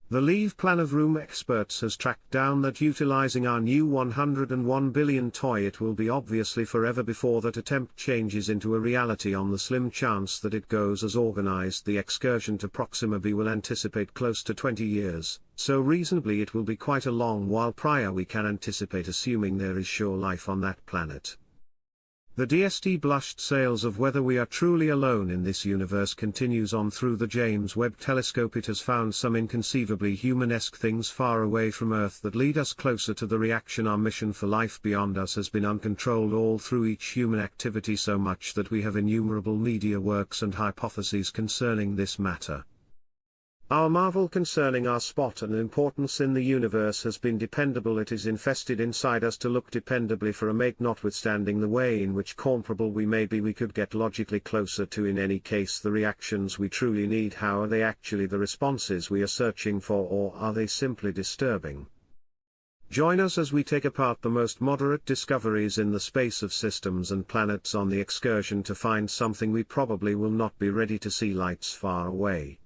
The Leave Plan of Room experts has tracked down that utilizing our new 101 billion toy, it will be obviously forever before that attempt changes into a reality. On the slim chance that it goes as organized, the excursion to Proxima B will anticipate close to 20 years, so reasonably it will be quite a long while prior we can anticipate, assuming there is sure life on that planet. The JWST blushed sales of whether we are truly alone in this universe continues on through the James Webb Telescope. It has found some inconceivably human-esque things far away from Earth that lead us closer to the reaction. Our mission for life beyond us has been uncontrolled all through each human activity, so much that we have innumerable media works and hypotheses concerning this matter. Our marvel concerning our spot and importance in the universe has been dependable. It is infested inside us to look dependably for a mate, notwithstanding the way in which comparable we may be. We could get logically closer to, in any case, the reactions we truly need. How are they actually the responses we are searching for, or are they simply disturbing? Join us as we take apart the most moderate discoveries in the space of systems and planets on the excursion to find something we probably will not be ready to see lights far away.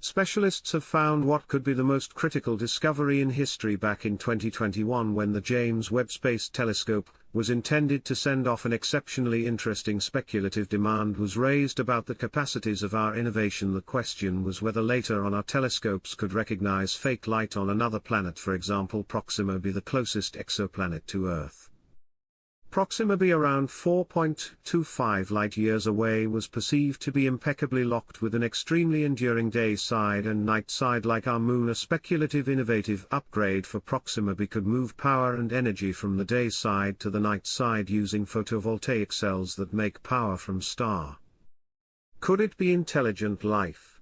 Specialists have found what could be the most critical discovery in history back in 2021, when the James Webb Space Telescope was intended to send off an exceptionally interesting speculative demand was raised about the capacities of our innovation. The question was whether later on our telescopes could recognize fake light on another planet, for example Proxima B, the closest exoplanet to Earth. Proxima B, around 4.25 light-years away, was perceived to be impeccably locked with an extremely enduring day side and night side like our Moon. A speculative innovative upgrade for Proxima B could move power and energy from the day side to the night side using photovoltaic cells that make power from star. Could it be intelligent life?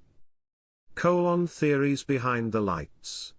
Theories behind the lights.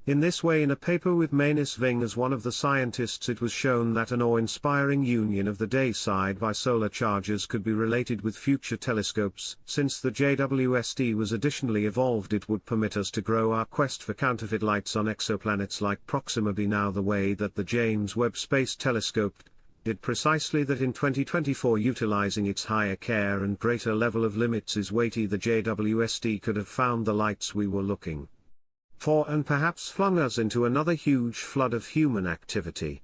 In this way, in a paper with Manis Ving as one of the scientists, it was shown that an awe-inspiring union of the day side by solar charges could be related with future telescopes. Since the JWST was additionally evolved, it would permit us to grow our quest for counterfeit lights on exoplanets like Proxima B. Now, the way that the James Webb Space Telescope did precisely that in 2024, utilizing its higher care and greater level of limits, is weighty. The JWST could have found the lights we were looking for and perhaps flung us into another huge flood of human activity.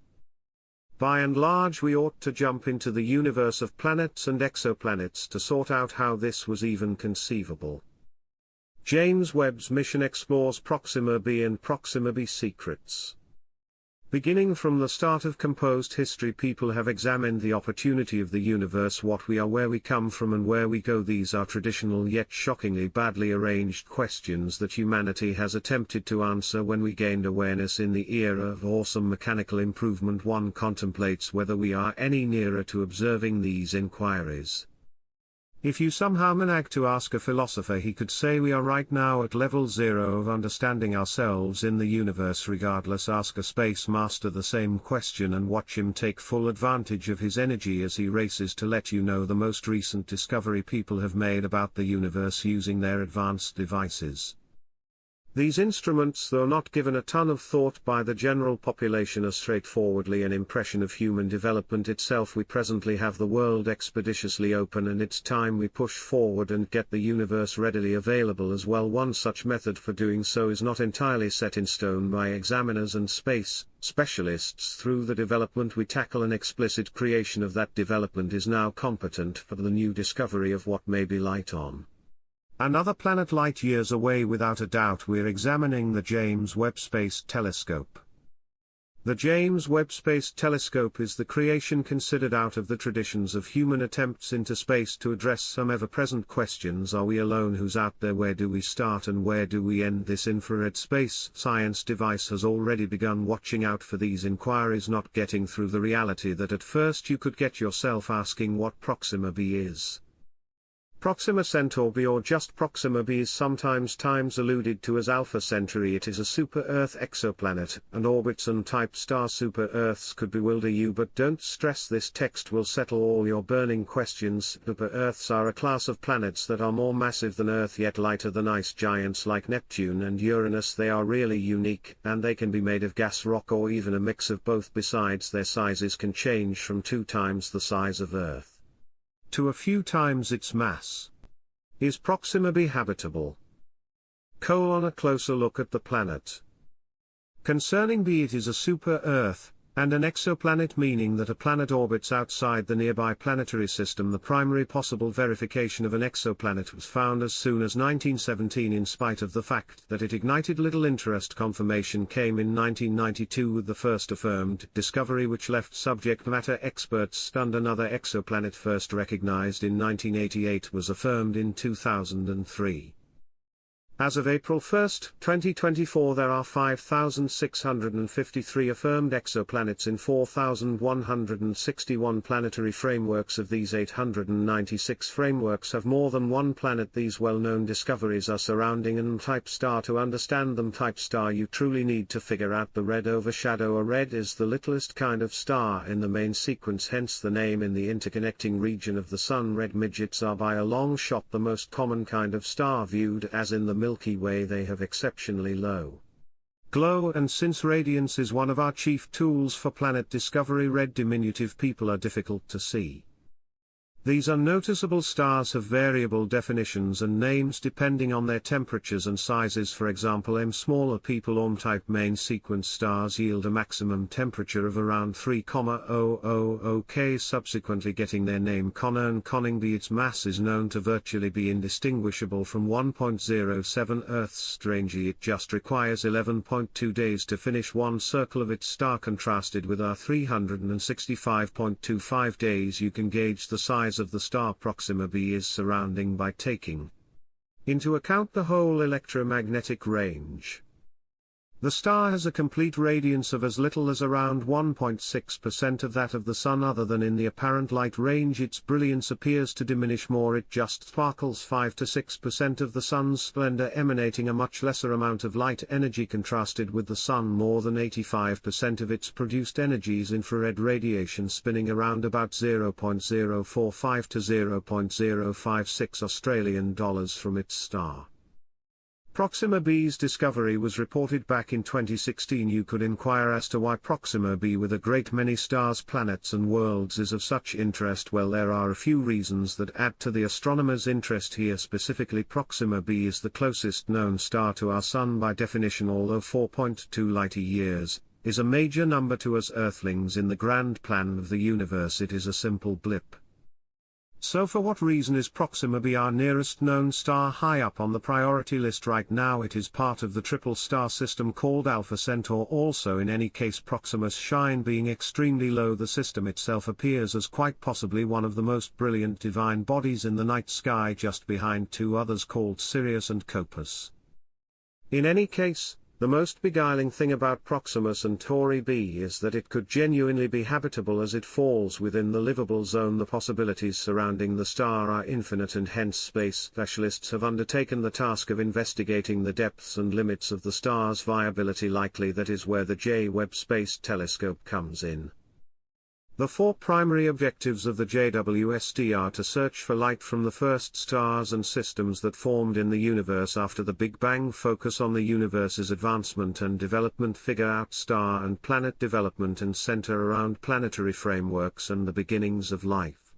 By and large, we ought to jump into the universe of planets and exoplanets to sort out how this was even conceivable. James Webb's mission explores Proxima B and Proxima B secrets. Beginning from the start of composed history, people have examined the opportunity of the universe, what we are, where we come from, and where we go. These are traditional yet shockingly badly arranged questions that humanity has attempted to answer. When we gained awareness in the era of awesome mechanical improvement, one contemplates whether we are any nearer to observing these inquiries. If you somehow manage to ask a philosopher, he could say we are right now at level 0 of understanding ourselves in the universe. Regardless, ask a space master the same question and watch him take full advantage of his energy as he races to let you know the most recent discovery people have made about the universe using their advanced devices. These instruments, though not given a ton of thought by the general population, are straightforwardly an impression of human development itself. We presently have the world expeditiously open, and it's time we push forward and get the universe readily available as well. One such method for doing so is not entirely set in stone by examiners and space specialists. Through the development we tackle, an explicit creation of that development is now competent for the new discovery of what may be light on another planet light years away. Without a doubt, we're examining the James Webb Space Telescope. The James Webb Space Telescope is the creation considered out of the traditions of human attempts into space to address some ever-present questions. Are we alone? Who's out there? Where do we start and where do we end? This infrared space science device has already begun watching out for these inquiries, not getting through the reality that at first you could get yourself asking what Proxima B is. Proxima Centauri B, or just Proxima B, is sometimes alluded to as Alpha Centauri. It is a super-Earth exoplanet, and orbits an type star. Super-Earths could bewilder you, but don't stress, this text will settle all your burning questions. Super-Earths are a class of planets that are more massive than Earth yet lighter than ice giants like Neptune and Uranus. They are really unique, and they can be made of gas, rock, or even a mix of both. Besides, their sizes can change from 2 times the size of Earth to a few times its mass. Is Proxima B habitable? A closer look at the planet. Concerning B, it is a super-Earth, and an exoplanet, meaning that a planet orbits outside the nearby planetary system. The primary possible verification of an exoplanet was found as soon as 1917. In spite of the fact that it ignited little interest, confirmation came in 1992 with the first affirmed discovery, which left subject matter experts stunned. Another exoplanet, first recognized in 1988, was affirmed in 2003. As of April 1, 2024, there are 5,653 affirmed exoplanets in 4,161 planetary frameworks. Of these, 896 frameworks have more than one planet. These well-known discoveries are surrounding an M-type star. To understand the M-type star, you truly need to figure out the red overshadow. A red is the littlest kind of star in the main sequence, hence the name. In the interconnecting region of the Sun, red midgets are by a long shot the most common kind of star. Viewed as in the Milky Way, they have exceptionally low glow, and since radiance is one of our chief tools for planet discovery, red diminutive people are difficult to see. These unnoticeable stars have variable definitions and names depending on their temperatures and sizes. For example, M smaller people M-type main sequence stars yield a maximum temperature of around 3,000 K, subsequently getting their name Conning B. Its mass is known to virtually be indistinguishable from 1.07 Earth's. Strangely, it just requires 11.2 days to finish one circle of its star. Contrasted with our 365.25 days, you can gauge the size of the star Proxima B is surrounding by taking into account the whole electromagnetic range. The star has a complete radiance of as little as around 1.6% of that of the Sun. Other than in the apparent light range, its brilliance appears to diminish more. It just sparkles 5 to 6% of the Sun's splendor, emanating a much lesser amount of light energy. Contrasted with the Sun, more than 85% of its produced energy is infrared radiation, spinning around about 0.045 to 0.056 Australian dollars from its star. Proxima B's discovery was reported back in 2016. You could inquire as to why Proxima B, with a great many stars, planets and worlds, is of such interest. Well, there are a few reasons that add to the astronomers' interest here. Specifically, Proxima B is the closest known star to our Sun by definition. Although 4.2 light-years is a major number to us Earthlings in the grand plan of the universe, it is a simple blip. So for what reason is Proxima B our nearest known star high up on the priority list right now? It is part of the triple star system called Alpha Centaur. Also, in any case, Proxima's shine being extremely low, the system itself appears as quite possibly one of the most brilliant divine bodies in the night sky, just behind two others called Sirius and Copus. In any case, the most beguiling thing about Proxima Centauri B is that it could genuinely be habitable, as it falls within the livable zone. The possibilities surrounding the star are infinite, and hence space specialists have undertaken the task of investigating the depths and limits of the star's viability. Likely that is where the James Webb Space Telescope comes in. The four primary objectives of the JWST are to search for light from the first stars and systems that formed in the universe after the Big Bang, focus on the universe's advancement and development, figure out star and planet development, and center around planetary frameworks and the beginnings of life.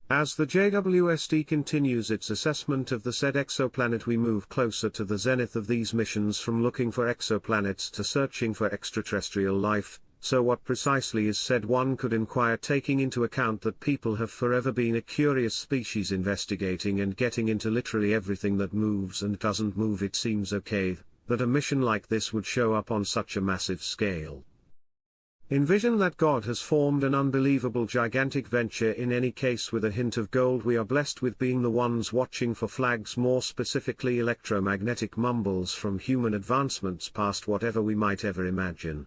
As the JWST continues its assessment of the said exoplanet, we move closer to the zenith of these missions, from looking for exoplanets to searching for extraterrestrial life. So what precisely is said, one could inquire, taking into account that people have forever been a curious species, investigating and getting into literally everything that moves and doesn't move. It seems okay that a mission like this would show up on such a massive scale. Envision that God has formed an unbelievable gigantic venture. In any case, with a hint of gold, we are blessed with being the ones watching for flags, more specifically electromagnetic mumbles from human advancements past whatever we might ever imagine.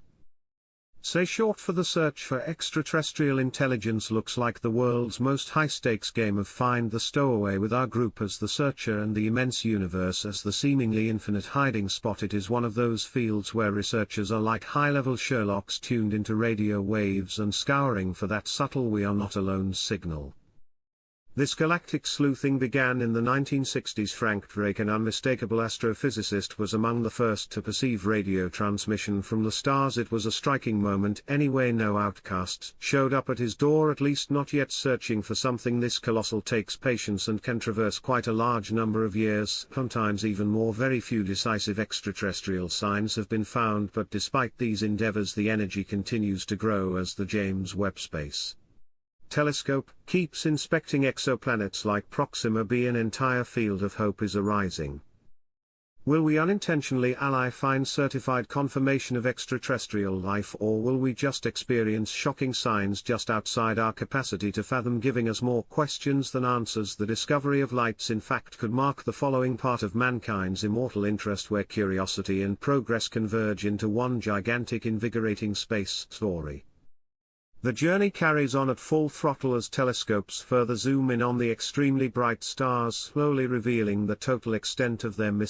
Say short for the search for extraterrestrial intelligence looks like the world's most high-stakes game of find the stowaway, with our group as the searcher and the immense universe as the seemingly infinite hiding spot. It is one of those fields where researchers are like high-level Sherlocks, tuned into radio waves and scouring for that subtle "we are not alone" signal. This galactic sleuthing began in the 1960s. Frank Drake, an unmistakable astrophysicist, was among the first to perceive radio transmission from the stars. It was a striking moment. Anyway, no outcasts showed up at his door, at least not yet. Searching for something this colossal takes patience and can traverse quite a large number of years, sometimes even more. Very few decisive extraterrestrial signs have been found, but despite these endeavors, the energy continues to grow as the James Webb Space Telescope keeps inspecting exoplanets like Proxima B. An entire field of hope is arising. Will we unintentionally find certified confirmation of extraterrestrial life, or will we just experience shocking signs just outside our capacity to fathom, giving us more questions than answers? The discovery of lights, in fact, could mark the following part of mankind's immortal interest, where curiosity and progress converge into one gigantic, invigorating space story. The journey carries on at full throttle as telescopes further zoom in on the extremely bright stars, slowly revealing the total extent of their mystery.